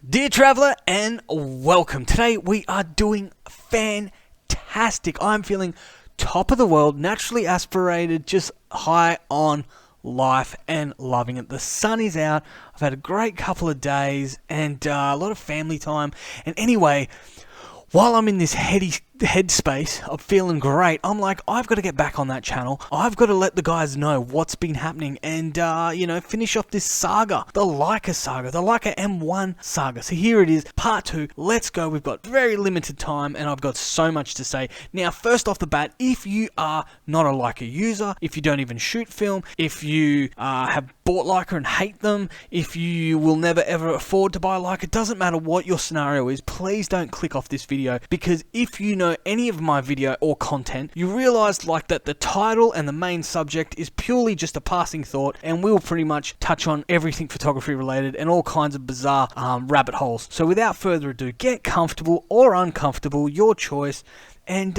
Dear traveler, and welcome. Today we are doing fantastic. I'm feeling top of the world, naturally aspirated, just high on life and loving it. The sun is out. I've had a great couple of days and a lot of family time. And anyway, while I'm in this headspace of feeling great, I'm like, I've got to get back on that channel. I've got to let the guys know what's been happening and, finish off this saga, the Leica saga, the Leica M1 saga. So here it is, part 2. Let's go. We've got very limited time and I've got so much to say. Now, first off the bat, if you are not a Leica user, if you don't even shoot film, if you have bought Leica and hate them, if you will never ever afford to buy Leica, it doesn't matter what your scenario is, please don't click off this video, because if you know any of my video or content, you realize that the title and the main subject is purely just a passing thought, and we'll pretty much touch on everything photography related and all kinds of bizarre rabbit holes. So without further ado, get comfortable or uncomfortable, your choice, and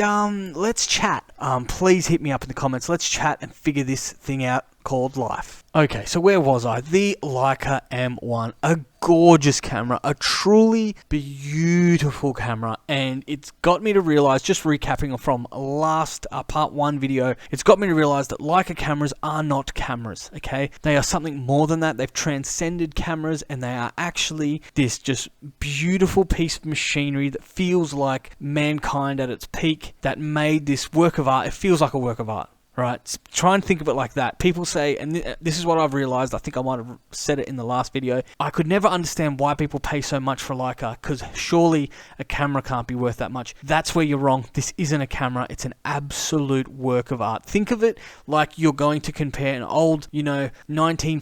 let's chat. Please hit me up in the comments. Let's chat and figure this thing out called life. Okay, so where was I? The Leica M1, a gorgeous camera, a truly beautiful camera, and it's got me to realize, just recapping from last part 1 video, it's got me to realize that Leica cameras are not cameras, okay? They are something more than that. They've transcended cameras, and they are actually this just beautiful piece of machinery that feels like mankind at its peak, that made this work of art. It feels like a work of art. Right, try and think of it like that. People say, and this is what I've realized, I think I might have said it in the last video, I could never understand why people pay so much for Leica, because surely a camera can't be worth that much. That's where you're wrong. This isn't a camera, it's an absolute work of art. Think of it like you're going to compare an old, 1940s,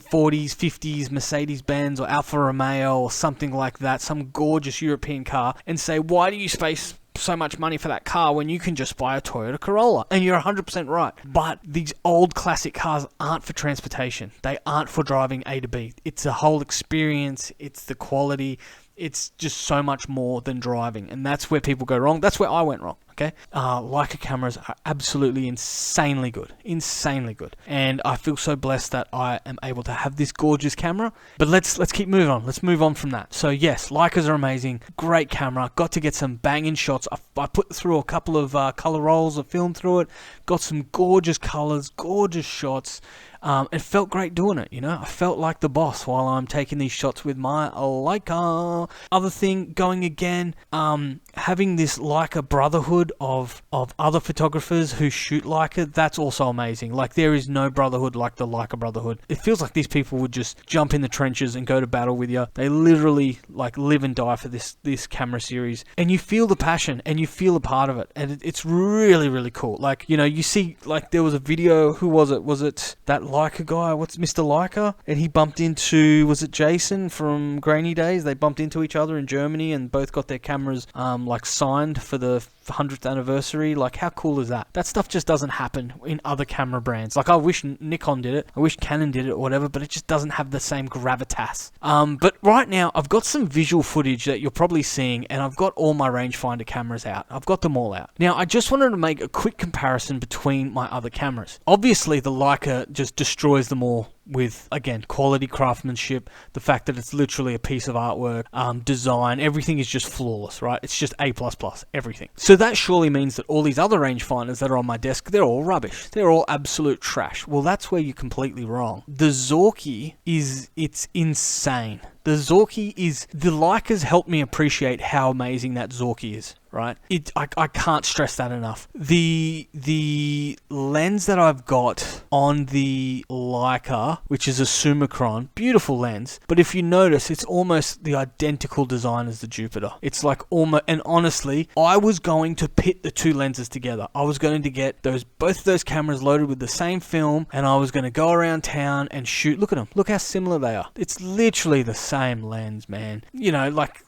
50s Mercedes-Benz or Alfa Romeo or something like that, some gorgeous European car, and say, why do you space so much money for that car when you can just buy a Toyota Corolla? And you're 100% right. But these old classic cars aren't for transportation. They aren't for driving A to B. It's a whole experience. It's the quality. It's just so much more than driving. And that's where people go wrong. That's where I went wrong. Okay? Leica cameras are absolutely insanely good. Insanely good. And I feel so blessed that I am able to have this gorgeous camera. But let's keep moving on. Let's move on from that. So yes, Leicas are amazing. Great camera. Got to get some banging shots. I put through a couple of color rolls of film through it. Got some gorgeous colors, gorgeous shots. It felt great doing it, I felt like the boss while I'm taking these shots with my Leica. Other thing, going again, having this Leica brotherhood of other photographers who shoot Leica, that's also amazing. Like, there is no brotherhood like the Leica brotherhood. It feels like these people would just jump in the trenches and go to battle with you. They literally live and die for this camera series, and you feel the passion and you feel a part of it, and it's really, really cool. You see, there was a video, who was it? Was it that Leica guy? What's Mr. Leica? And he bumped into, was it Jason from Grainy Days? They bumped into each other in Germany and both got their cameras signed for the 100th anniversary. How cool is that? That stuff just doesn't happen in other camera brands. I wish Nikon did it, I wish Canon did it or whatever, but it just doesn't have the same gravitas. But right now I've got some visual footage that you're probably seeing, and I've got all my rangefinder cameras out. I've got them all out. Now I just wanted to make a quick comparison between my other cameras. Obviously the Leica just destroys them all with, again, quality craftsmanship, the fact that it's literally a piece of artwork, design, everything is just flawless, right? It's just A++, everything. So that surely means that all these other rangefinders that are on my desk, they're all rubbish. They're all absolute trash. Well, that's where you're completely wrong. The Zorki it's insane. The Leicas helped me appreciate how amazing that Zorki is, right? I can't stress that enough. The lens that I've got on the Leica, which is a Summicron, beautiful lens, but if you notice, it's almost the identical design as the Jupiter. It's almost, and honestly, I was going to pit the two lenses together. I was going to get both of those cameras loaded with the same film, and I was going to go around town and shoot. Look at them. Look how similar they are. It's literally the same lens, man.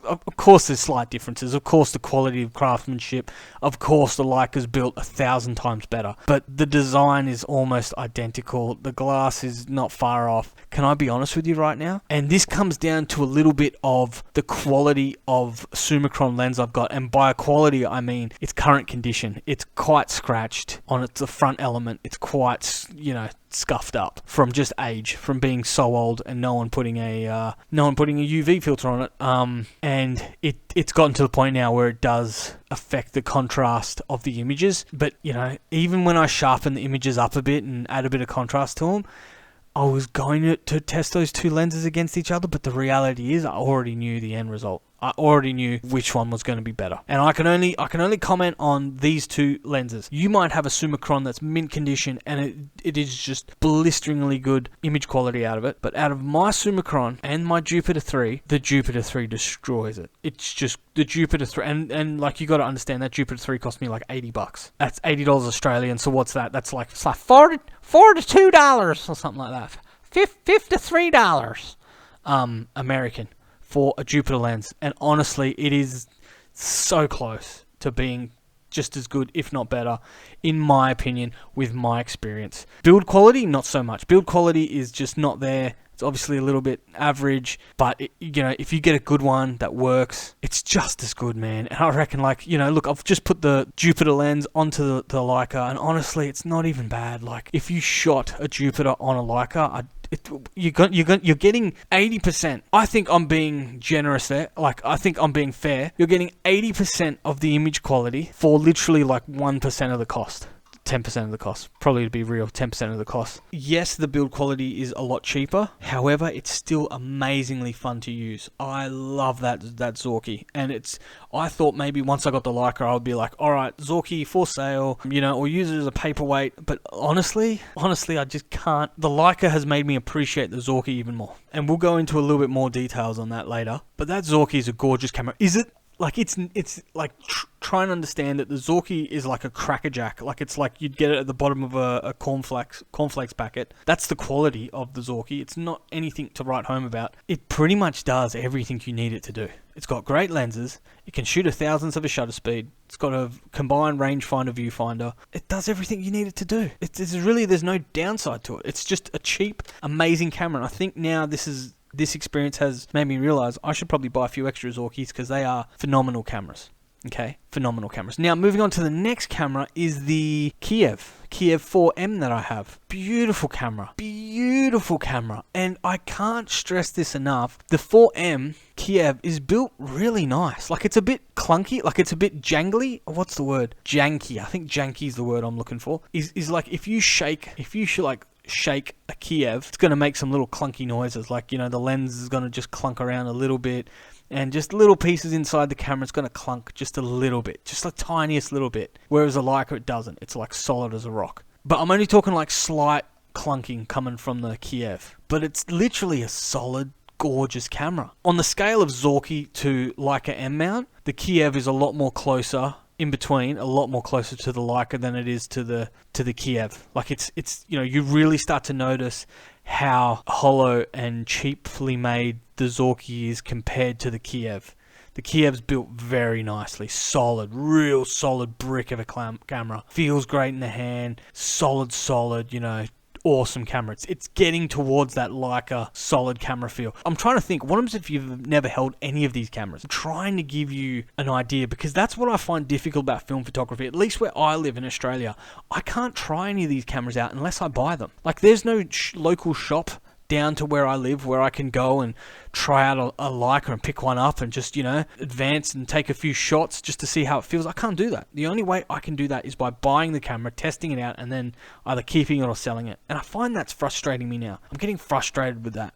Of course there's slight differences. Of course the quality of craftsmanship. Of course the Leica's built 1,000 times better. But the design is almost identical. The glass is not far off. Can I be honest with you right now? And this comes down to a little bit of the quality of Summicron lens I've got. And by quality, I mean its current condition. It's quite scratched on the front element. It's quite, scuffed up from just age, from being so old and no one putting a UV filter on it. And it's gotten to the point now where it does affect the contrast of the images. But even when I sharpen the images up a bit and add a bit of contrast to them, I was going to test those two lenses against each other, but the reality is I already knew the end result. I already knew which one was going to be better. And I can only comment on these two lenses. You might have a Summicron that's mint condition and it is just blisteringly good image quality out of it. But out of my Summicron and my Jupiter 3, the Jupiter 3 destroys it. It's just the Jupiter 3. And like, you got to understand that Jupiter 3 cost me like $80. That's $80 Australian. So what's that? That's like $4 to $2 or something like that. $53 American for a Jupiter lens. And honestly, it is so close to being just as good, if not better, in my opinion, with my experience. Build quality, not so much. Build quality is just not there. It's obviously a little bit average, but if you get a good one that works, it's just as good, man. And I reckon, look, I've just put the Jupiter lens onto the Leica, and honestly, it's not even bad. Like, if you shot a Jupiter on a Leica, you're getting 80%. I think I'm being generous there. Like, I think I'm being fair. You're getting 80% of the image quality for literally like 1% of the cost. 10% of the cost. Probably, to be real, 10% of the cost. Yes, the build quality is a lot cheaper. However, it's still amazingly fun to use. I love that Zorky. And I thought maybe once I got the Leica, I would be like, all right, Zorky for sale, or use it as a paperweight. But honestly, I just can't. The Leica has made me appreciate the Zorky even more. And we'll go into a little bit more details on that later. But that Zorky is a gorgeous camera. Is it? Like, it's like try and understand that the Zorky is like a crackerjack. Like, it's like you'd get it at the bottom of a cornflakes packet. That's the quality of the Zorky. It's not anything to write home about. It pretty much does everything you need it to do. It's got great lenses. It can shoot 1,000th of a shutter speed. It's got a combined rangefinder viewfinder. It does everything you need it to do. There's no downside to it. It's just a cheap, amazing camera. And I think now this experience has made me realize I should probably buy a few extra Zorkies because they are phenomenal cameras. Okay, phenomenal cameras. Now, moving on to the next camera is the Kiev 4M that I have. Beautiful camera. And I can't stress this enough. The 4M Kiev is built really nice. Like, it's a bit clunky. Like, it's a bit jangly. What's the word? Janky. I think janky is the word I'm looking for. Is like, if you shake a Kiev, it's going to make some little clunky noises. Like, the lens is going to just clunk around a little bit, and just little pieces inside the camera, it's going to clunk just a little bit, just the tiniest little bit. Whereas a Leica, it doesn't. It's like solid as a rock. But I'm only talking like slight clunking coming from the Kiev. But it's literally a solid, gorgeous camera. On the scale of Zorky to Leica M mount, the Kiev is a lot more closer in between, a lot more closer to the Leica than it is to the Kiev. Like, it's you really start to notice how hollow and cheaply made the Zorky is compared to the Kiev. The Kiev's built very nicely, solid, real solid brick of a camera. Feels great in the hand, solid, awesome camera. It's getting towards that Leica solid camera feel. I'm trying to think, what happens if you've never held any of these cameras? I'm trying to give you an idea, because that's what I find difficult about film photography. At least where I live in Australia, I can't try any of these cameras out unless I buy them. Like, there's no local shop down to where I live where I can go and try out a Leica and pick one up and just, advance and take a few shots just to see how it feels. I can't do that. The only way I can do that is by buying the camera, testing it out, and then either keeping it or selling it. And I find that's frustrating me now. I'm getting frustrated with that.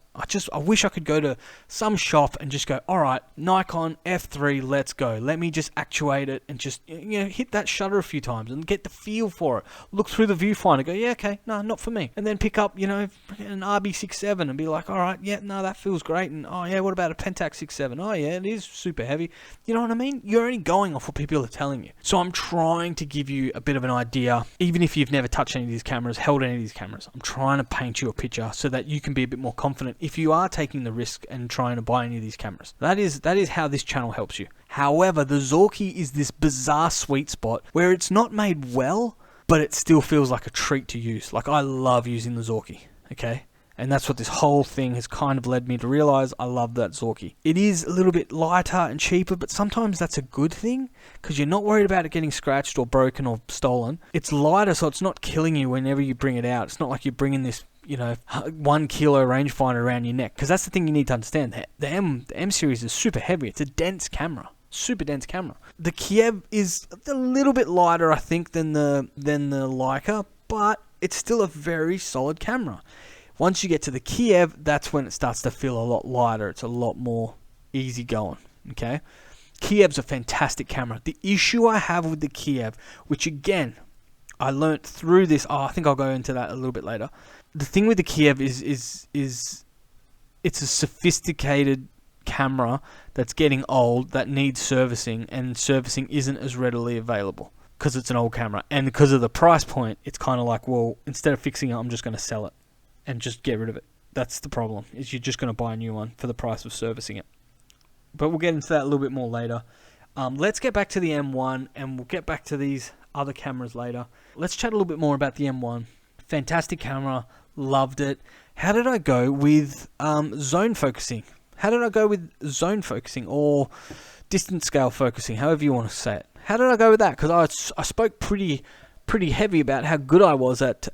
I wish I could go to some shop and just go, all right, Nikon F3, let's go. Let me just actuate it and just, hit that shutter a few times and get the feel for it. Look through the viewfinder, go, yeah, okay, no, not for me. And then pick up, an RB67 and be like, all right, yeah, no, that feels great. And oh yeah, what about a Pentax 67? Oh yeah, it is super heavy. You know what I mean? You're only going off what people are telling you. So I'm trying to give you a bit of an idea, even if you've never touched any of these cameras, held any of these cameras. I'm trying to paint you a picture so that you can be a bit more confident if you are taking the risk and trying to buy any of these cameras. That is how this channel helps you. However, the Zorky is this bizarre sweet spot where it's not made well, but it still feels like a treat to use. Like, I love using the Zorky, okay? And that's what this whole thing has kind of led me to realize. I love that Zorky. It is a little bit lighter and cheaper, but sometimes that's a good thing because you're not worried about it getting scratched or broken or stolen. It's lighter, so it's not killing you whenever you bring it out. It's not like you're bringing this, 1 kilo rangefinder around your neck, because that's the thing you need to understand. The M series is super heavy. It's a dense camera. Super dense camera. The Kiev is a little bit lighter, I think, than the Leica, but it's still a very solid camera. Once you get to the Kiev, that's when it starts to feel a lot lighter. It's a lot more easygoing, okay? Kiev's a fantastic camera. The issue I have with the Kiev, which again, I learnt through this, I think I'll go into that a little bit later. The thing with the Kiev is it's a sophisticated camera that's getting old, that needs servicing, and servicing isn't as readily available because it's an old camera. And because of the price point, it's kind of like, well, instead of fixing it, I'm just going to sell it and just get rid of it. That's the problem, is you're just going to buy a new one for the price of servicing it. But we'll get into that a little bit more later. Let's get back to the M1, and we'll get back to these other cameras later. Let's chat a little bit more about the M1. Fantastic camera, loved it. How did I go with zone focusing? How did I go with zone focusing or distance scale focusing, however you want to say it? How did I go with that? Because I spoke pretty heavy about how good I was at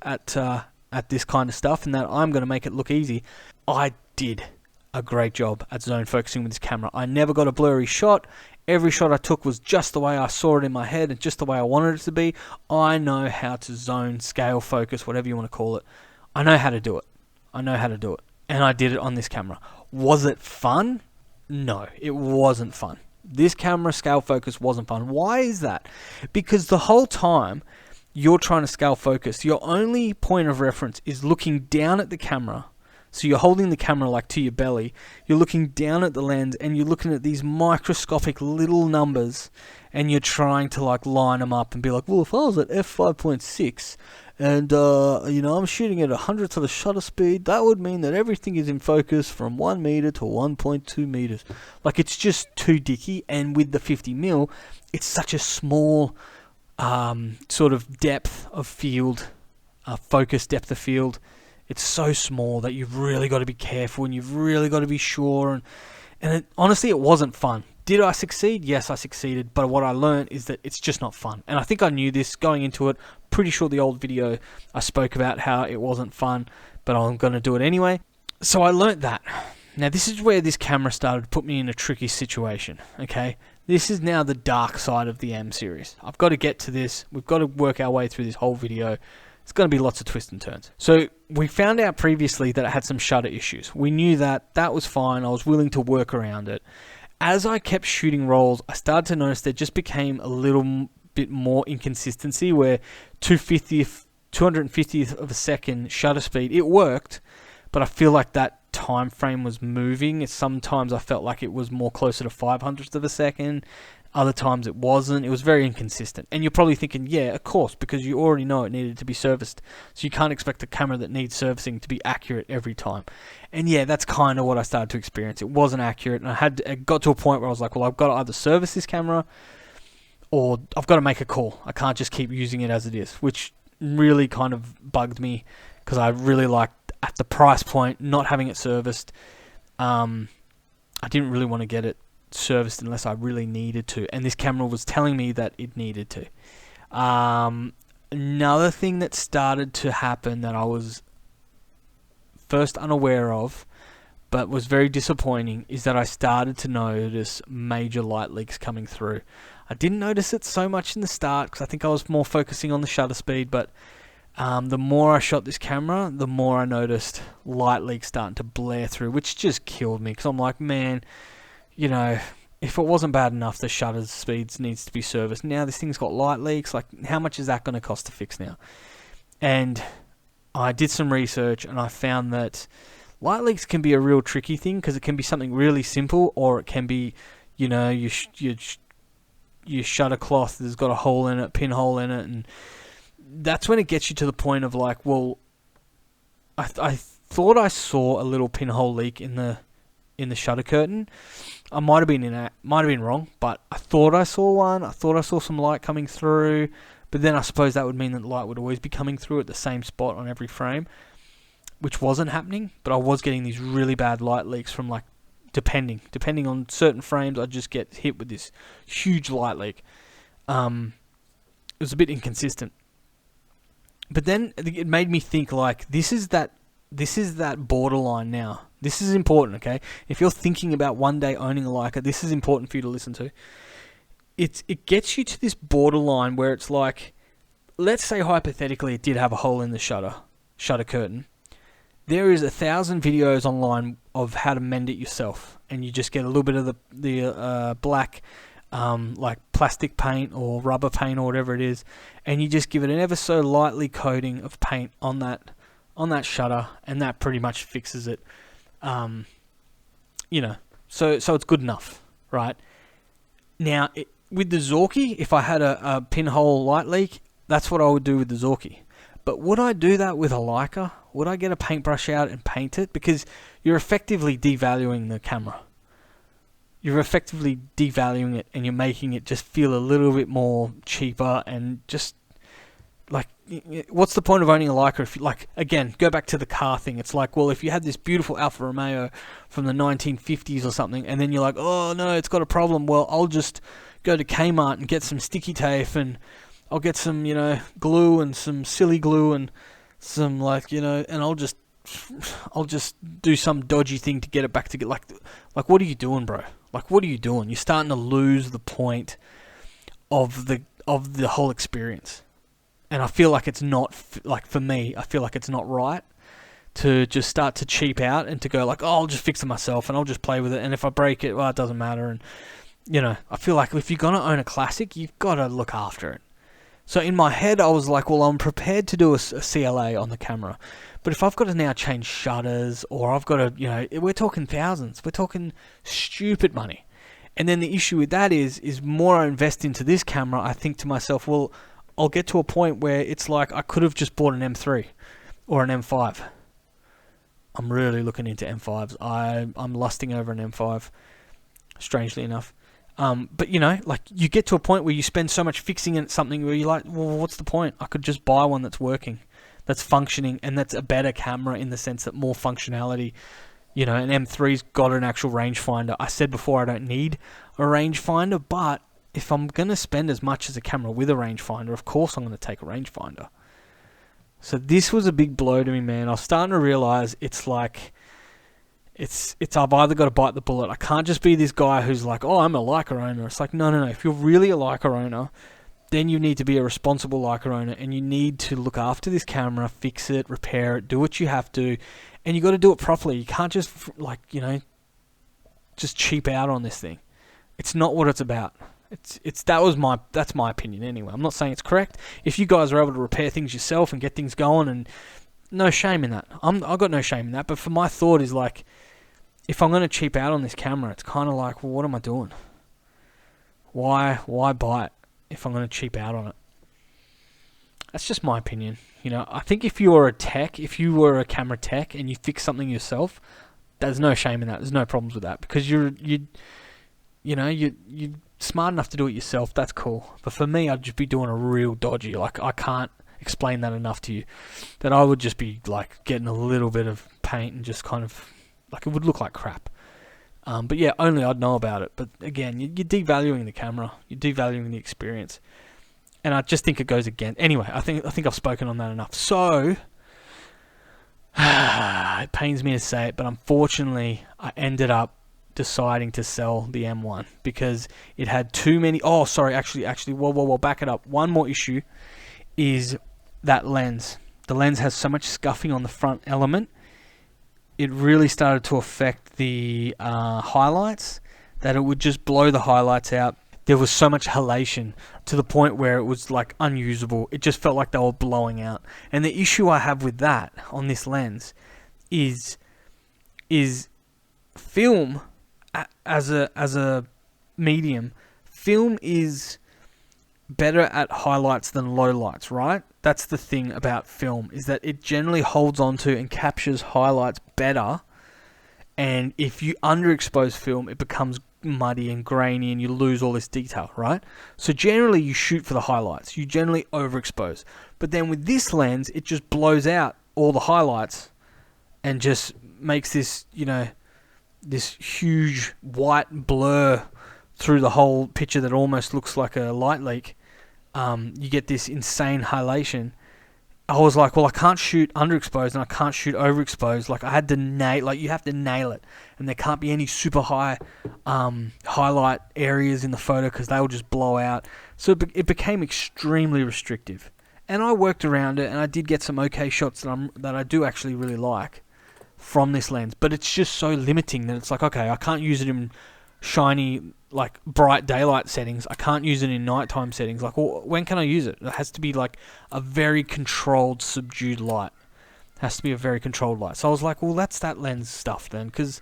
this kind of stuff, and that I'm going to make it look easy. I did a great job at zone focusing with this camera. I never got a blurry shot. Every shot I took was just the way I saw it in my head and just the way I wanted it to be. I know how to zone, scale, focus, whatever you want to call it. I know how to do it. And I did it on this camera. Was it fun? No, it wasn't fun. This camera scale focus wasn't fun. Why is that? Because the whole time you're trying to scale focus, your only point of reference is looking down at the camera. So you're holding the camera like to your belly, you're looking down at the lens, and you're looking at these microscopic little numbers, and you're trying to like line them up and be like, well, if I was at f5.6 and I'm shooting at 100th of the shutter speed, that would mean that everything is in focus from 1 meter to 1.2 meters. Like, it's just too dicky. And with the 50mm, it's such a small sort of depth of field, focus depth of field. It's so small that you've really got to be careful and you've really got to be sure. And honestly, it wasn't fun. Did I succeed? Yes, I succeeded. But what I learned is that it's just not fun. And I think I knew this going into it. Pretty sure the old video I spoke about how it wasn't fun, but I'm going to do it anyway. So I learned that. Now, this is where this camera started to put me in a tricky situation, okay? This is now the dark side of the M series. I've got to get to this. We've got to work our way through this whole video. It's going to be lots of twists and turns. So we found out previously that it had some shutter issues. We knew that. That was fine. I was willing to work around it. As I kept shooting rolls, I started to notice there just became a little bit more inconsistency where 250th of a second shutter speed, it worked, but I feel like that time frame was moving. Sometimes I felt like it was more closer to 500th of a second. Other times it wasn't. It was very inconsistent. And you're probably thinking, yeah, of course, because you already know it needed to be serviced. So you can't expect a camera that needs servicing to be accurate every time. And yeah, that's kind of what I started to experience. It wasn't accurate. And it got to a point where I was like, well, I've got to either service this camera or I've got to make a call. I can't just keep using it as it is, which really kind of bugged me because I really liked, at the price point, not having it serviced. I didn't really want to get it serviced unless I really needed to, and this camera was telling me that it needed to. Another thing that started to happen that I was first unaware of but was very disappointing is that I started to notice major light leaks coming through. I didn't notice it so much in the start because I think I was more focusing on the shutter speed, but the more I shot this camera, the more I noticed light leaks starting to blare through, which just killed me because I'm like, man, if it wasn't bad enough, the shutter speeds needs to be serviced. Now this thing's got light leaks. Like, how much is that going to cost to fix now? And I did some research and I found that light leaks can be a real tricky thing because it can be something really simple, or it can be, your shutter cloth has got a hole in it, pinhole in it, and that's when it gets you to the point of like, well, I thought I saw a little pinhole leak in the shutter curtain. I might have been wrong, but I thought I saw one. I thought I saw some light coming through, but then I suppose that would mean that the light would always be coming through at the same spot on every frame. which wasn't happening, but I was getting these really bad light leaks from like, depending on certain frames, I'd just get hit with this huge light leak. It was a bit inconsistent. But then it made me think, like, this is that borderline now. This is important, okay? If you're thinking about one day owning a Leica, this is important for you to listen to. It gets you to this borderline where it's like, let's say hypothetically it did have a hole in the shutter curtain. There is 1,000 videos online of how to mend it yourself, and you just get a little bit of the black, like plastic paint or rubber paint or whatever it is, and you just give it an ever so lightly coating of paint on that shutter, and that pretty much fixes it. You know, so it's good enough, right? Now, with the Zorky, if I had a pinhole light leak, that's what I would do with the Zorky. But would I do that with a Leica? Would I get a paintbrush out and paint it? Because you're effectively devaluing the camera. You're effectively devaluing it, and you're making it just feel a little bit more cheaper, and just like, what's the point of owning a Leica if you, like, again, go back to the car thing. It's like, well, if you had this beautiful Alfa Romeo from the 1950s or something, and then you're like, oh no, it's got a problem. Well, I'll just go to Kmart and get some sticky tape, and I'll get some, you know, glue and some silly glue and some, like, you know, and I'll just do some dodgy thing to get it back to get, like what are you doing, bro? Like, what are you doing? You're starting to lose the point of the whole experience. And I feel like it's not, like, for me, I feel like it's not right to just start to cheap out and to go like, oh, I'll just fix it myself and I'll just play with it, and if I break it, well, it doesn't matter. And, you know, I feel like if you're going to own a classic, you've got to look after it. So in my head, I was like, well, I'm prepared to do a CLA on the camera. But if I've got to now change shutters, or I've got to, you know, we're talking thousands. We're talking stupid money. And then the issue with that is more I invest into this camera, I think to myself, well, I'll get to a point where it's like I could have just bought an M3 or an M5. I'm really looking into M5s. I'm lusting over an M5, strangely enough. But, you know, like, you get to a point where you spend so much fixing in something where you're like, well, what's the point? I could just buy one that's working, that's functioning, and that's a better camera in the sense that more functionality. You know, an M3's got an actual rangefinder. I said before I don't need a rangefinder, but if I'm going to spend as much as a camera with a rangefinder, of course I'm going to take a rangefinder. So this was a big blow to me, man. I was starting to realize it's like, I've either got to bite the bullet. I can't just be this guy who's like, oh, I'm a Leica owner. It's like, no. If you're really a Leica owner, then you need to be a responsible Leica owner, and you need to look after this camera, fix it, repair it, do what you have to, and you got to do it properly. You can't just, like, you know, just cheap out on this thing. It's not what it's about. That's my opinion anyway. I'm not saying it's correct. If you guys are able to repair things yourself and get things going, and no shame in that. I've got no shame in that. But for my thought is like, if I'm going to cheap out on this camera, it's kind of like, well, what am I doing? Why buy it if I'm going to cheap out on it? That's just my opinion. You know, I think if you were a camera tech and you fix something yourself, there's no shame in that. There's no problems with that, because you're smart enough to do it yourself. That's cool. But for me, I'd just be doing a real dodgy. Like, I can't explain that enough to you. That I would just be like getting a little bit of paint and just kind of, like, it would look like crap. But yeah, only I'd know about it. But again, you're devaluing the camera. You're devaluing the experience. And I just think it goes again. Anyway, I think I've spoken on that enough. So, it pains me to say it, but unfortunately, I ended up deciding to sell the M1 because it had too many. Oh, sorry. Actually, whoa, back it up. One more issue is that lens. The lens has so much scuffing on the front element. It really started to affect the highlights, that it would just blow the highlights out. There was so much halation to the point where it was like unusable. It just felt like they were blowing out. And the issue I have with that on this lens is film as a medium. Film is better at highlights than lowlights, right? That's the thing about film, is that it generally holds on to and captures highlights better. And if you underexpose film, it becomes muddy and grainy and you lose all this detail, right? So generally you shoot for the highlights. You generally overexpose. But then with this lens, it just blows out all the highlights and just makes this, this huge white blur through the whole picture that almost looks like a light leak. You get this insane halation. I was like, well, I can't shoot underexposed and I can't shoot overexposed. Like, I had to you have to nail it. And there can't be any super high highlight areas in the photo because they will just blow out. So it became extremely restrictive. And I worked around it, and I did get some okay shots that I do actually really like from this lens. But it's just so limiting that it's like, okay, I can't use it in shiny, like bright daylight settings. I can't use it in nighttime settings. Like, well, when can I use it? It has to be like a very controlled, subdued light. It has to be a very controlled light. So I was like, well, that's that lens stuff then, because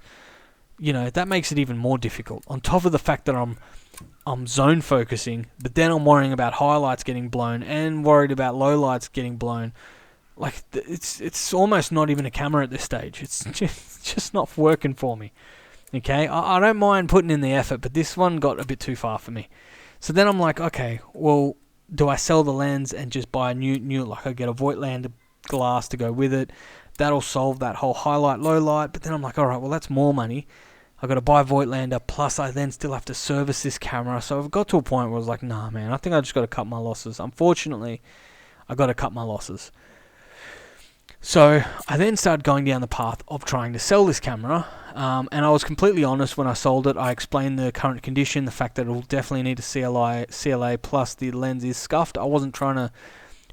that makes it even more difficult. On top of the fact that I'm zone focusing, but then I'm worrying about highlights getting blown and worried about lowlights getting blown. Like, it's almost not even a camera at this stage. It's just not working for me. Okay, I don't mind putting in the effort, but this one got a bit too far for me. So then I'm like, okay, well, do I sell the lens and just buy a new like I get a Voigtlander glass to go with it? That'll solve that whole highlight, low light. But then I'm like, all right, well, that's more money. I've got to buy Voigtlander, plus I then still have to service this camera. So I've got to a point where I was like, nah, man, I think I just got to cut my losses. Unfortunately, I got to cut my losses. So I then started going down the path of trying to sell this camera, and I was completely honest when I sold it. I explained the current condition, the fact that it will definitely need a CLA plus the lens is scuffed. I wasn't trying to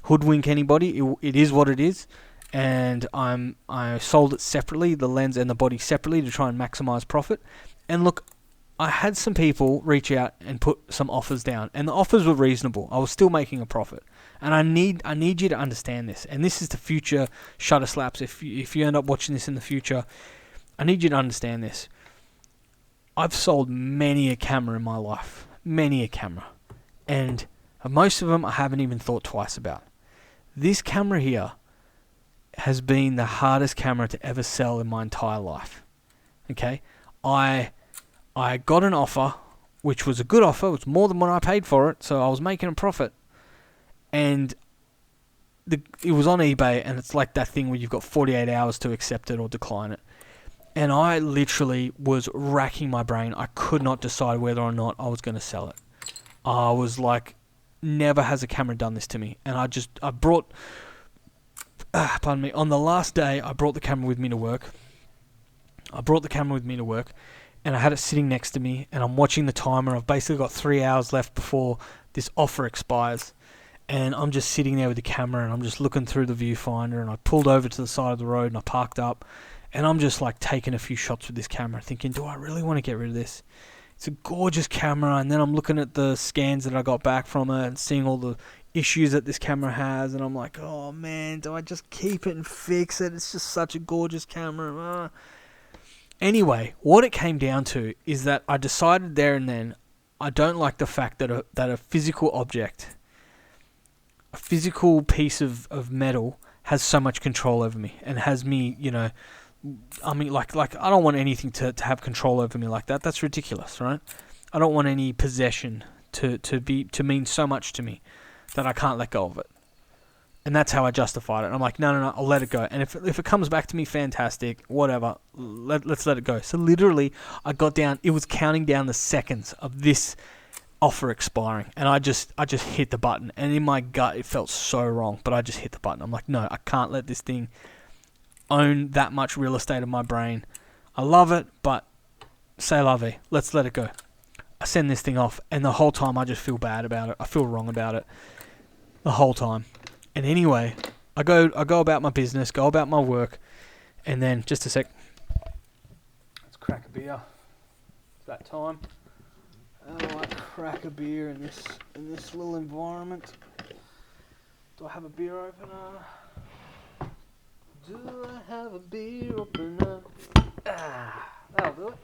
hoodwink anybody. It is what it is, and I sold it separately, the lens and the body separately, to try and maximize profit. And look, I had some people reach out and put some offers down, and the offers were reasonable. I was still making a profit. And I need you to understand this. And this is the future Shutter Slaps. If you end up watching this in the future, I need you to understand this. I've sold many a camera in my life. Many a camera. And most of them I haven't even thought twice about. This camera here has been the hardest camera to ever sell in my entire life. Okay? I got an offer, which was a good offer. It was more than what I paid for it. So I was making a profit. And it was on eBay, and it's like that thing where you've got 48 hours to accept it or decline it. And I literally was racking my brain. I could not decide whether or not I was going to sell it. I was like, never has a camera done this to me. And I brought, pardon me, on the last day, I brought the camera with me to work. And I had it sitting next to me, and I'm watching the timer. I've basically got 3 hours left before this offer expires. And I'm just sitting there with the camera, and I'm just looking through the viewfinder, and I pulled over to the side of the road and I parked up, and I'm just like taking a few shots with this camera, thinking, do I really want to get rid of this? It's a gorgeous camera. And then I'm looking at the scans that I got back from it and seeing all the issues that this camera has, and I'm like, oh man, do I just keep it and fix it? It's just such a gorgeous camera. Anyway, what it came down to is that I decided there and then I don't like the fact that a physical object, a physical piece of metal, has so much control over me and has me, I mean, like I don't want anything to have control over me like that. That's ridiculous, right? I don't want any possession to mean so much to me that I can't let go of it. And that's how I justified it. And I'm like, no, I'll let it go. And if it comes back to me, fantastic, whatever. Let's let it go. So literally, I got down. It was counting down the seconds of this offer expiring, and I just hit the button. And in my gut, it felt so wrong, but I just hit the button. I'm like, no, I can't let this thing own that much real estate in my brain. I love it, but c'est la vie. Let's let it go. I send this thing off, and the whole time I just feel bad about it. I feel wrong about it the whole time. And anyway, I go about my business, go about my work, and then, just a sec. Let's crack a beer. It's that time. I like crack a beer in this little environment. Do I have a beer opener? Do I have a beer opener? That'll do it.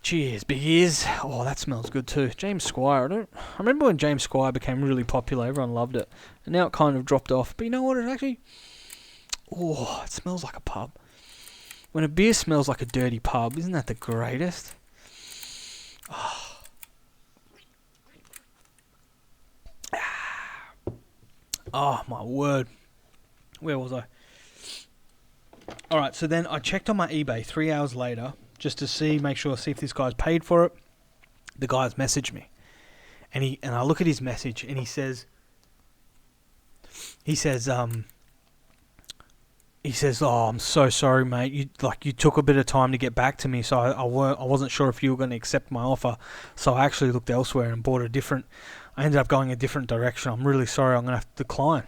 Cheers, beers. Oh, that smells good too. James Squire. I remember when James Squire became really popular. Everyone loved it, and now it kind of dropped off. But you know what? It actually, it smells like a pub. When a beer smells like a dirty pub, isn't that the greatest? Oh my word. Where was I? Alright, so then I checked on my eBay 3 hours later just to see if this guy's paid for it. The guy's messaged me. And I look at his message and he says, "Oh, I'm so sorry, mate. You took a bit of time to get back to me, so I wasn't sure if you were going to accept my offer. So I actually looked elsewhere and bought I ended up going a different direction. I'm really sorry. I'm going to have to decline."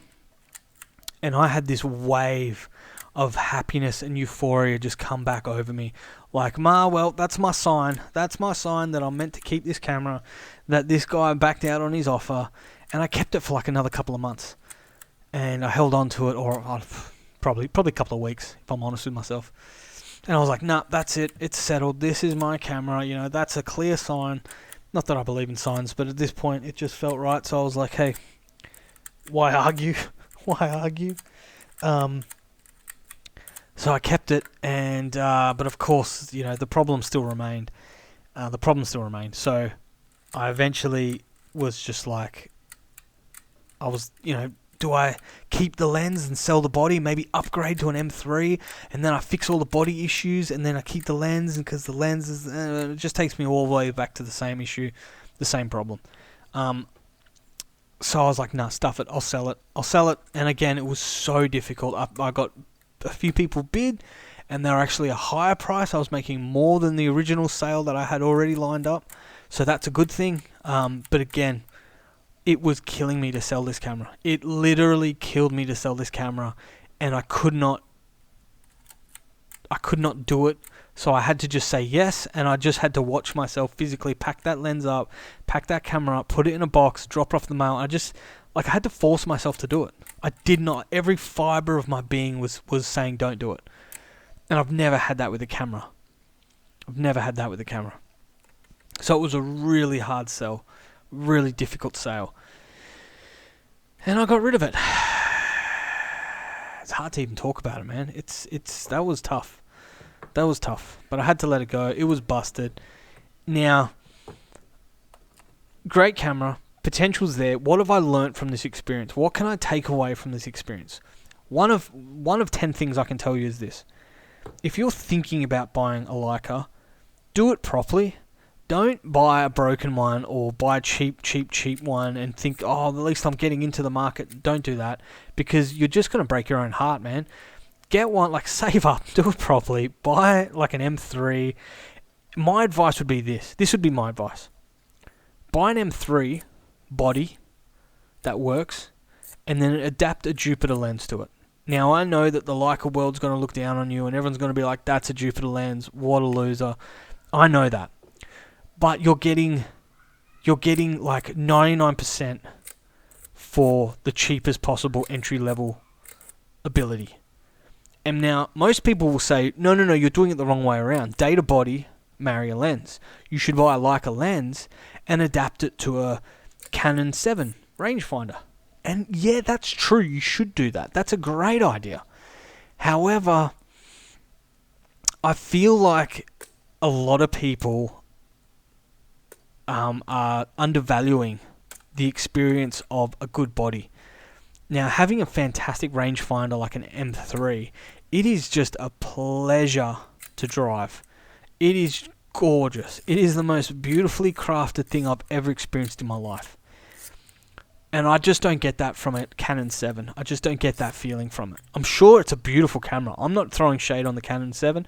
And I had this wave of happiness and euphoria just come back over me. Like, well, that's my sign. That's my sign that I'm meant to keep this camera, that this guy backed out on his offer. And I kept it for like another couple of months. And I held on to it, or probably a couple of weeks, if I'm honest with myself. And I was like, nah, that's it. It's settled. This is my camera. That's a clear sign. Not that I believe in signs, but at this point, it just felt right. So I was like, hey, why argue? Why argue? So I kept it, and but of course, the problem still remained. So I eventually was just like, do I keep the lens and sell the body, maybe upgrade to an M3, and then I fix all the body issues, and then I keep the lens, because the lens it just takes me all the way back to the same issue, the same problem. So I was like, nah, stuff it, I'll sell it. And again, it was so difficult. I got a few people bid, and they're actually a higher price. I was making more than the original sale that I had already lined up, so that's a good thing. But again, it was killing me to sell this camera. It literally killed me to sell this camera, and I could not do it. So I had to just say yes, and I just had to watch myself physically pack that lens up, pack that camera up, put it in a box, drop it off the mail. I had to force myself to do it. I did not. Every fiber of my being was saying don't do it. And I've never had that with a camera. So it was a really hard sell, really difficult sale. And I got rid of it. It's hard to even talk about it, man. That was tough. But I had to let it go. It was busted. Now, great camera. Potential's there. What have I learnt from this experience? What can I take away from this experience? One of 10 things I can tell you is this. If you're thinking about buying a Leica, do it properly. Don't buy a broken one or buy a cheap one and think, oh, at least I'm getting into the market. Don't do that, because you're just going to break your own heart, man. Get one, save up, do it properly. Buy an M3. My advice would be this. This would be my advice. Buy an M3 body that works, and then adapt a Jupiter lens to it. Now, I know that the Leica world's going to look down on you, and everyone's going to be like, that's a Jupiter lens, what a loser. I know that. But you're getting 99% for the cheapest possible entry-level ability. And now, most people will say, no, you're doing it the wrong way around. Data body, marry a lens. You should buy a Leica lens and adapt it to a Canon 7 rangefinder. And yeah, that's true. You should do that. That's a great idea. However, I feel like a lot of people are undervaluing the experience of a good body. Now, having a fantastic rangefinder like an M3, it is just a pleasure to drive. It is gorgeous. It is the most beautifully crafted thing I've ever experienced in my life. And I just don't get that from a Canon 7. I just don't get that feeling from it. I'm sure it's a beautiful camera. I'm not throwing shade on the Canon 7.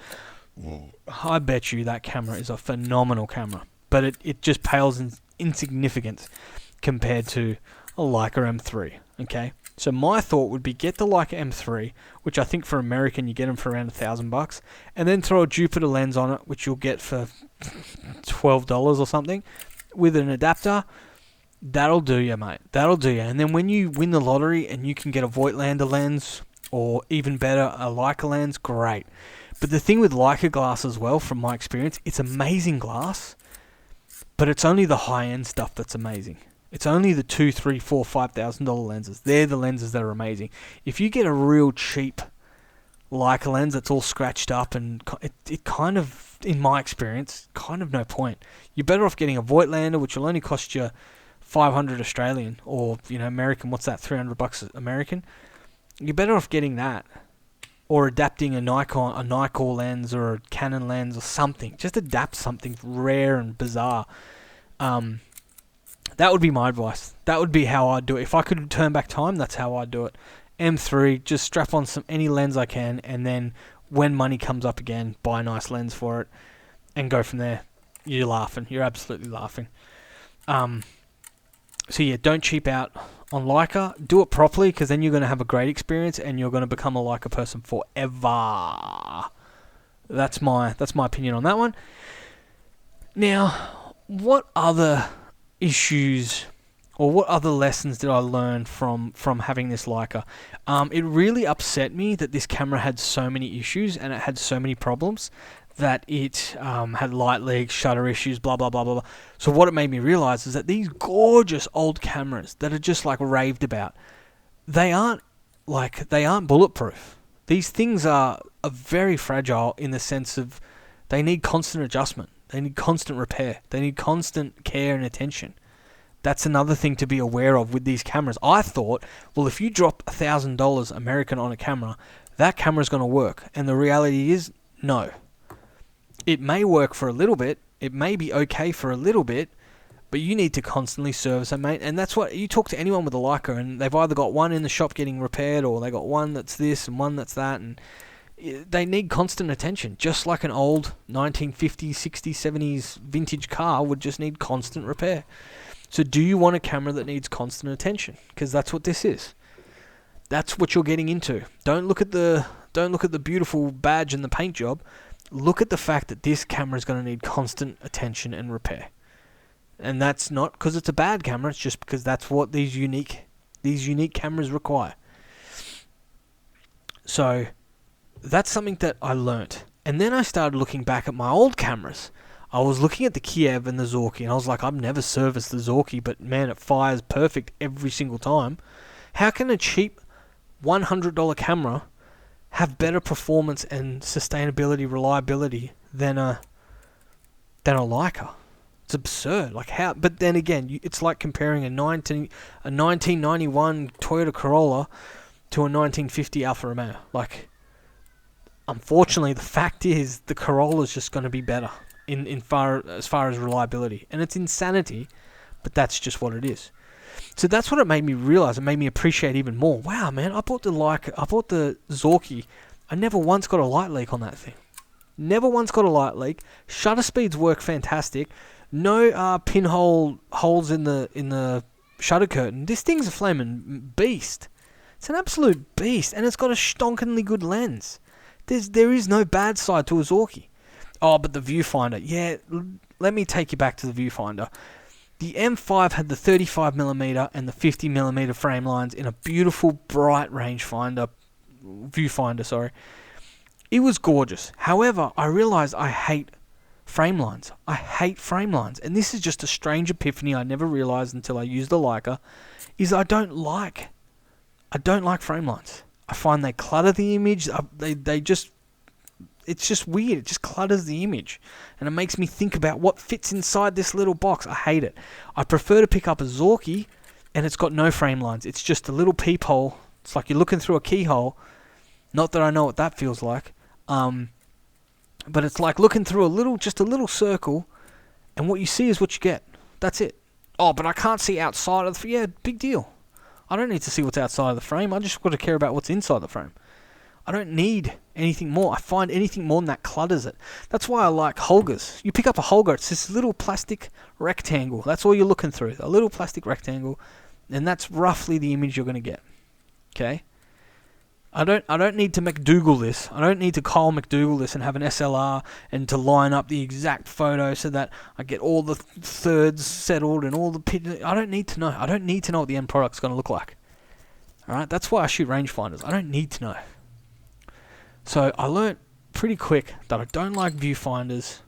I bet you that camera is a phenomenal camera. But it just pales in insignificance compared to a Leica M3. Okay? So my thought would be get the Leica M3, which I think for American you get them for around $1,000, and then throw a Jupiter lens on it, which you'll get for $12 or something, with an adapter. That'll do you, mate. That'll do you. And then when you win the lottery and you can get a Voigtlander lens, or even better, a Leica lens, great. But the thing with Leica glass as well, from my experience, it's amazing glass, but it's only the high-end stuff that's amazing. It's only the $2,000, $3,000, $4,000, $5,000 lenses. They're the lenses that are amazing. If you get a real cheap Leica lens that's all scratched up, and it kind of, in my experience, kind of no point. You're better off getting a Voigtlander, which will only cost you 500 Australian, or American. What's that? $300 American. You're better off getting that or adapting a Nikon lens or a Canon lens or something. Just adapt something rare and bizarre. That would be my advice. That would be how I'd do it. If I could turn back time, that's how I'd do it. M3, just strap on any lens I can, and then when money comes up again, buy a nice lens for it, and go from there. You're laughing. You're absolutely laughing. So yeah, don't cheap out on Leica. Do it properly, because then you're going to have a great experience, and you're going to become a Leica person forever. That's my opinion on that one. Now, what other issues or what other lessons did I learn from having this Leica? It really upset me that this camera had so many issues and it had so many problems, that it had light leaks, shutter issues, blah, blah, blah, blah, blah. So what it made me realize is that these gorgeous old cameras that are just like raved about, they aren't bulletproof. These things are very fragile in the sense of they need constant adjustment. They need constant repair. They need constant care and attention. That's another thing to be aware of with these cameras. I thought, well, if you drop $1,000 American on a camera, that camera's going to work. And the reality is, no. It may work for a little bit. It may be okay for a little bit, but you need to constantly service it, mate. And that's what you talk to anyone with a Leica, and they've either got one in the shop getting repaired, or they got one that's this and one that's that, and they need constant attention, just like an old 1950s, 60s, 70s vintage car would just need constant repair. So do you want a camera that needs constant attention? Because that's what this is. That's what you're getting into. Don't look at the beautiful badge and the paint job. Look at the fact that this camera is going to need constant attention and repair. And that's not because it's a bad camera, it's just because that's what these unique cameras require. So that's something that I learnt. And then I started looking back at my old cameras. I was looking at the Kiev and the Zorki, and I was like, I've never serviced the Zorki, but man, it fires perfect every single time. How can a cheap $100 camera have better performance and sustainability, reliability than a Leica? It's absurd. Like how? But then again, it's like comparing a 1991 Toyota Corolla to a 1950 Alfa Romeo. Like, unfortunately, the fact is the Corolla is just going to be better as far as reliability, and it's insanity, but that's just what it is. So that's what it made me realize. It made me appreciate even more. Wow, man! I bought the Zorki. I never once got a light leak on that thing. Never once got a light leak. Shutter speeds work fantastic. No pinhole holes in the shutter curtain. This thing's a flaming beast. It's an absolute beast, and it's got a stonkingly good lens. There is no bad side to a Zorki. Oh, but the viewfinder. Yeah, let me take you back to the viewfinder. The M5 had the 35mm and the 50mm frame lines in a beautiful, bright viewfinder. It was gorgeous. However, I realized I hate frame lines. I hate frame lines. And this is just a strange epiphany I never realized until I used the Leica, is I don't like frame lines. I find they clutter the image. It's just weird. It just clutters the image. And it makes me think about what fits inside this little box. I hate it. I prefer to pick up a Zorki, and it's got no frame lines. It's just a little peephole. It's like you're looking through a keyhole. Not that I know what that feels like. But it's like looking through a little circle, and what you see is what you get. That's it. Oh, but I can't see outside of the... Yeah, big deal. I don't need to see what's outside of the frame. I just got to care about what's inside the frame. I don't need anything more. I find anything more than that clutters it. That's why I like Holgers. You pick up a Holger, it's this little plastic rectangle. That's all you're looking through. A little plastic rectangle. And that's roughly the image you're going to get. Okay? I don't need to McDougal this. I don't need to Kyle McDougal this and have an SLR and to line up the exact photo so that I get all the thirds settled and all the... I don't need to know. I don't need to know what the end product's going to look like. Alright? That's why I shoot rangefinders. I don't need to know. So I learnt pretty quick that I don't like viewfinders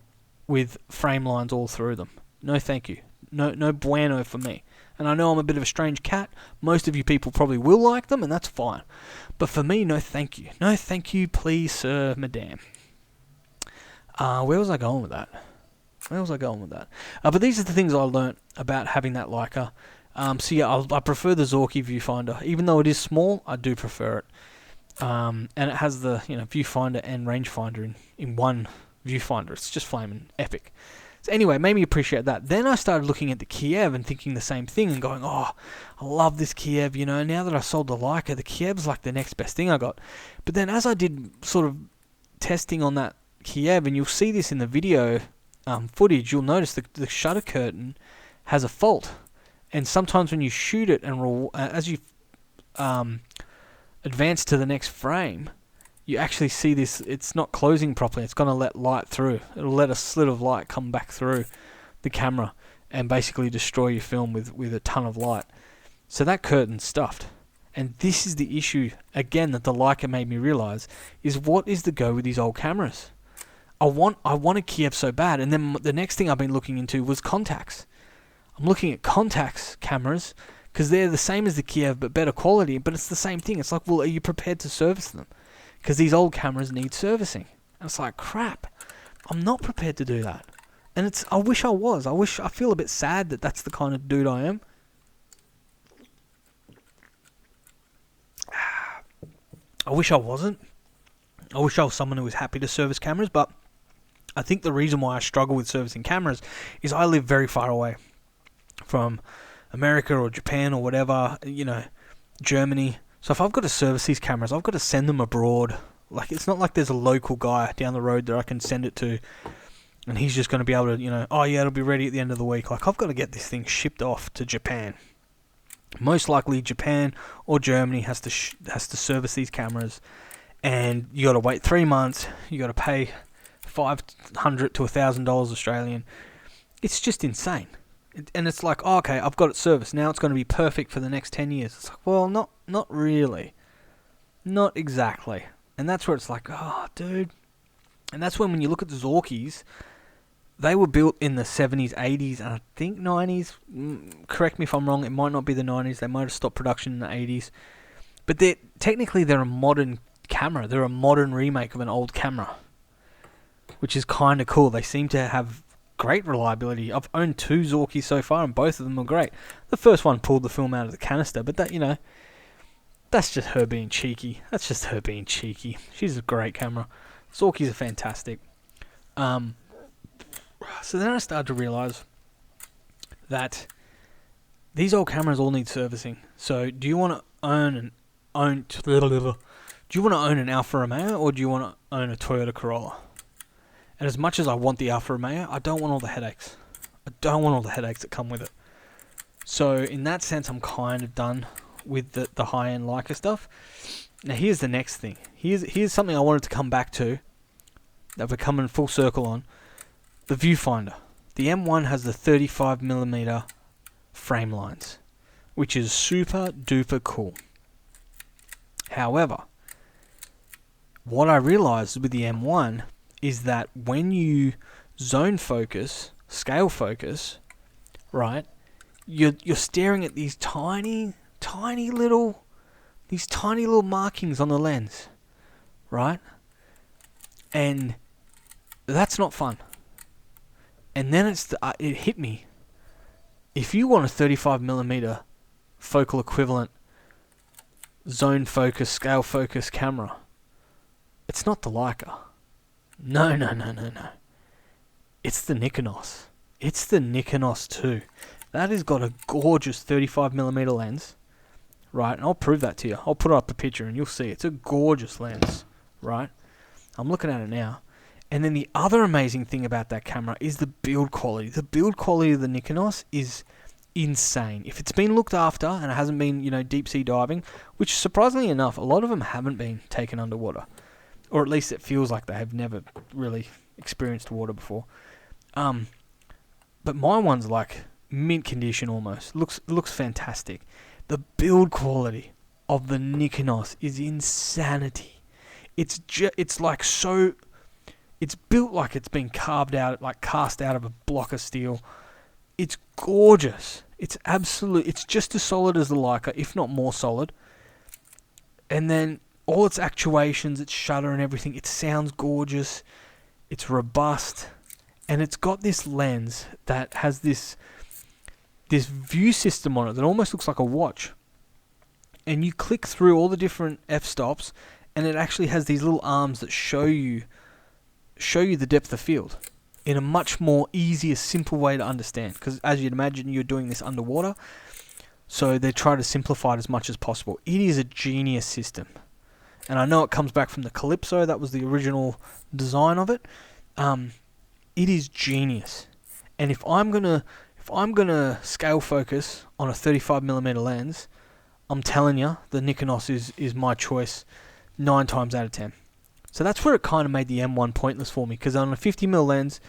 with frame lines all through them. No thank you. No bueno for me. And I know I'm a bit of a strange cat. Most of you people probably will like them, and that's fine. But for me, no thank you. No thank you, please, sir, madame. Where was I going with that? But these are the things I learnt about having that Leica. So yeah, I prefer the Zorki viewfinder. Even though it is small, I do prefer it. and it has the viewfinder and rangefinder in one viewfinder. It's just flaming epic. So anyway, it made me appreciate that. Then I started looking at the Kiev and thinking the same thing and going, oh, I love this Kiev, now that I sold the Leica, the Kiev's like the next best thing I got. But then as I did sort of testing on that Kiev, and you'll see this in the video footage, you'll notice the shutter curtain has a fault. And sometimes when you shoot it and as you advance to the next frame, you actually see this, it's not closing properly. It's going to let light through. It'll let a slit of light come back through the camera and basically destroy your film with a ton of light. So that curtain's stuffed. And this is the issue, again, that the Leica made me realize, is what is the go with these old cameras? I want a Kiev so bad, and then the next thing I've been looking into was Contax. I'm looking at Contax cameras, because they're the same as the Kiev, but better quality, but it's the same thing. It's like, well, are you prepared to service them? Because these old cameras need servicing. And it's like, crap, I'm not prepared to do that. And I wish I was. I feel a bit sad that that's the kind of dude I am. I wish I wasn't. I wish I was someone who was happy to service cameras, but I think the reason why I struggle with servicing cameras is I live very far away from America or Japan or whatever, Germany. So if I've got to service these cameras, I've got to send them abroad. Like, it's not like there's a local guy down the road that I can send it to, and he's just going to be able to, oh yeah, it'll be ready at the end of the week. Like, I've got to get this thing shipped off to Japan. Most likely Japan or Germany has to service these cameras, and you got to wait 3 months. You got to pay $500 to $1,000 Australian. It's just insane. And it's like, oh, okay, I've got it serviced. Now it's going to be perfect for the next 10 years. It's like, well, not really. Not exactly. And that's where it's like, oh, dude. And that's when you look at the Zorkies, they were built in the 70s, 80s, and I think 90s. Correct me if I'm wrong, it might not be the 90s. They might have stopped production in the 80s. But they're a modern camera. They're a modern remake of an old camera, which is kind of cool. They seem to have great reliability. I've owned 2 Zorkies so far, and both of them are great. The first one pulled the film out of the canister, but that's just her being cheeky. She's a great camera. Zorkies are fantastic. So then I started to realize that these old cameras all need servicing. So do you want to own an Alfa Romeo, or do you want to own a Toyota Corolla? And as much as I want the Alfa Romeo, I don't want all the headaches. I don't want all the headaches that come with it. So in that sense, I'm kind of done with the high-end Leica stuff. Now here's the next thing. Here's something I wanted to come back to, that we're coming full circle on. The viewfinder. The M1 has the 35mm frame lines, which is super duper cool. However, what I realized with the M1 is that when you zone focus, scale focus, right, you're staring at these tiny little markings on the lens, right? And that's not fun. And then it hit me. If you want a 35mm focal equivalent zone focus, scale focus camera, it's not the Leica. No. It's the Nikonos. It's the Nikonos 2. That has got a gorgeous 35mm lens, right? And I'll prove that to you. I'll put up a picture and you'll see. It's a gorgeous lens, right? I'm looking at it now. And then the other amazing thing about that camera is the build quality. The build quality of the Nikonos is insane. If it's been looked after and it hasn't been, deep sea diving, which surprisingly enough, a lot of them haven't been taken underwater. Or at least it feels like they have never really experienced water before. But my one's like mint condition almost. Looks fantastic. The build quality of the Nikonos is insanity. It's like so. It's built like it's been carved out, like cast out of a block of steel. It's gorgeous. It's just as solid as the Leica, if not more solid. And then all its actuations, its shutter and everything, it sounds gorgeous. It's robust. And it's got this lens that has this view system on it that almost looks like a watch. And you click through all the different f-stops, and it actually has these little arms that show you the depth of field in a much more easier, simple way to understand. Because as you'd imagine, you're doing this underwater, so they try to simplify it as much as possible. It is a genius system, and I know it comes back from the Calypso. That was the original design of it. It is genius, and if I'm gonna scale focus on a 35mm lens, I'm telling you, the Nikonos is my choice 9 times out of 10. So that's where it kind of made the M1 pointless for me, because on a 50mm lens,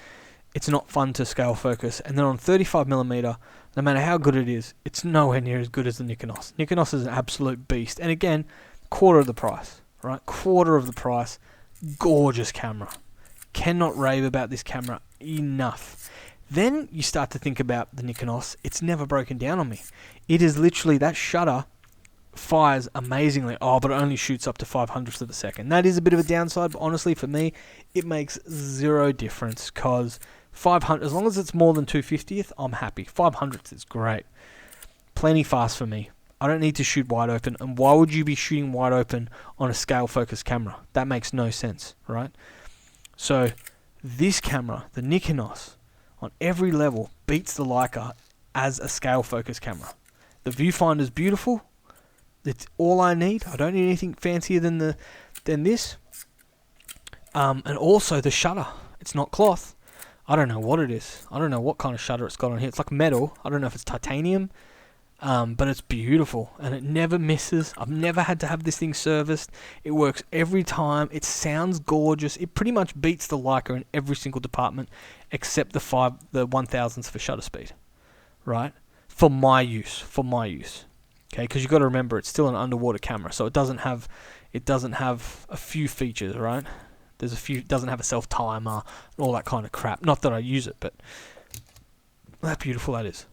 it's not fun to scale focus, and then on 35mm, no matter how good it is, it's nowhere near as good as the Nikonos. Nikonos is an absolute beast, and again, quarter of the price, right? Quarter of the price, gorgeous camera. Cannot rave about this camera enough. Then you start to think about the Nikonos. It's never broken down on me. It is literally, that shutter fires amazingly. Oh, but it only shoots up to 500ths of a second. That is a bit of a downside, but honestly, for me, it makes zero difference, because 500, as long as it's more than 250th, I'm happy. 500ths is great. Plenty fast for me. I don't need to shoot wide open, and why would you be shooting wide open on a scale focus camera? That makes no sense, right? So this camera, the Nikonos, on every level beats the Leica as a scale focus camera. The viewfinder is beautiful. It's all I need. I don't need anything fancier than this. And also the shutter. It's not cloth. I don't know what it is. I don't know what kind of shutter it's got on here. It's like metal. I don't know if it's titanium. But it's beautiful, and it never misses. I've never had to have this thing serviced. It works every time. It sounds gorgeous. It pretty much beats the Leica in every single department, except the 1000s for shutter speed, right? For my use. Okay, because you've got to remember, it's still an underwater camera, so it doesn't have a few features, right? It doesn't have a self timer and all that kind of crap. Not that I use it, but how beautiful that is.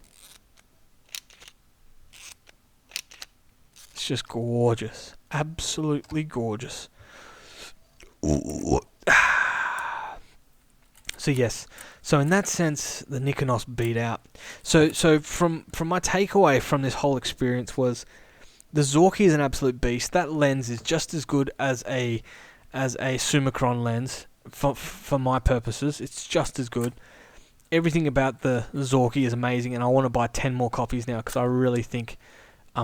It's just gorgeous. Absolutely gorgeous. So yes. So in that sense, the Nikonos beat out. So from my takeaway from this whole experience was, the Zorki is an absolute beast. That lens is just as good as a Summicron lens for my purposes. It's just as good. Everything about the Zorki is amazing, and I want to buy 10 more copies now, because I really think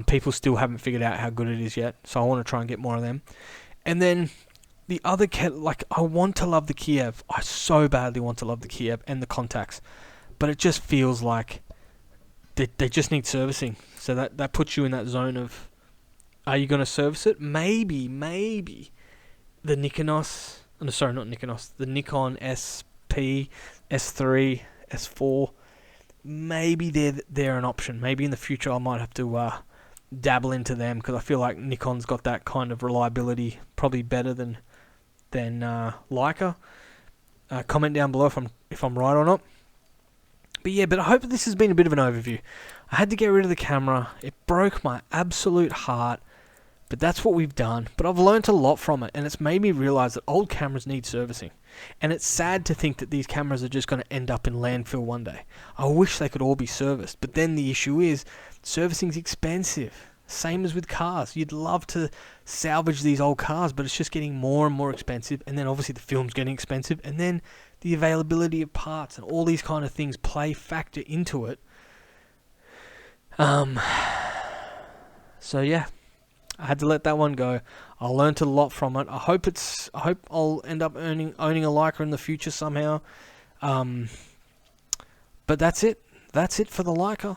people still haven't figured out how good it is yet, so I want to try and get more of them. And then the other, I want to love the Kiev. I so badly want to love the Kiev and the contacts, but it just feels like they just need servicing. So that puts you in that zone of, are you going to service it? Maybe the Nikonos, sorry, not Nikonos, the Nikon SP, S3, S4, maybe they're an option. Maybe in the future I might have to dabble into them, because I feel like Nikon's got that kind of reliability, probably better than Leica. Comment down below if I'm right or not. But I hope this has been a bit of an overview. I had to get rid of the camera. It broke my absolute heart, but that's what we've done. But I've learned a lot from it, and it's made me realize that old cameras need servicing. And it's sad to think that these cameras are just going to end up in landfill one day. I wish they could all be serviced, but then the issue is, servicing's expensive. Same as with cars. You'd love to salvage these old cars, but it's just getting more and more expensive. And then obviously the film's getting expensive, and then the availability of parts and all these kind of things factor into it. So yeah, I had to let that one go. I learnt a lot from it. I hope I'll end up owning a Leica in the future somehow. But that's it. That's it for the Leica.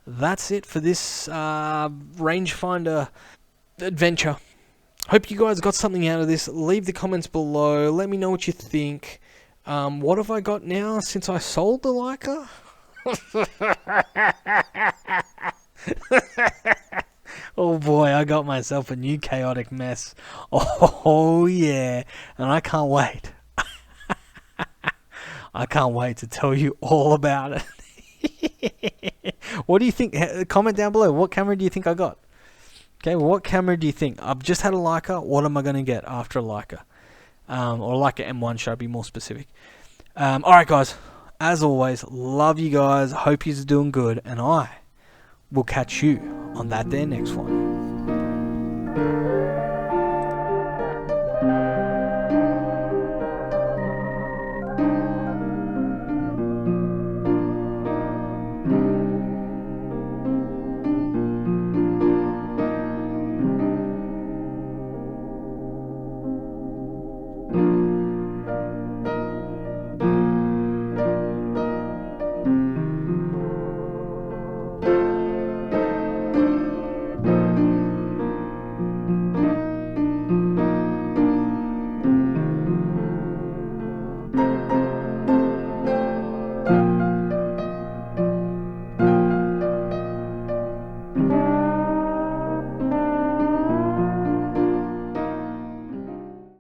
That's it for this rangefinder adventure. Hope you guys got something out of this. Leave the comments below. Let me know what you think. What have I got now since I sold the Leica? Oh boy, I got myself a new chaotic mess. Oh yeah, and I can't wait. I can't wait to tell you all about it. What do you think? Comment down below. What camera do you think I got? Okay, well, what camera do you think? I've just had a Leica. What am I going to get after a Leica? Or Leica M1, should I be more specific? Alright guys, as always, love you guys. Hope you're doing good, and I will catch you on that there next one.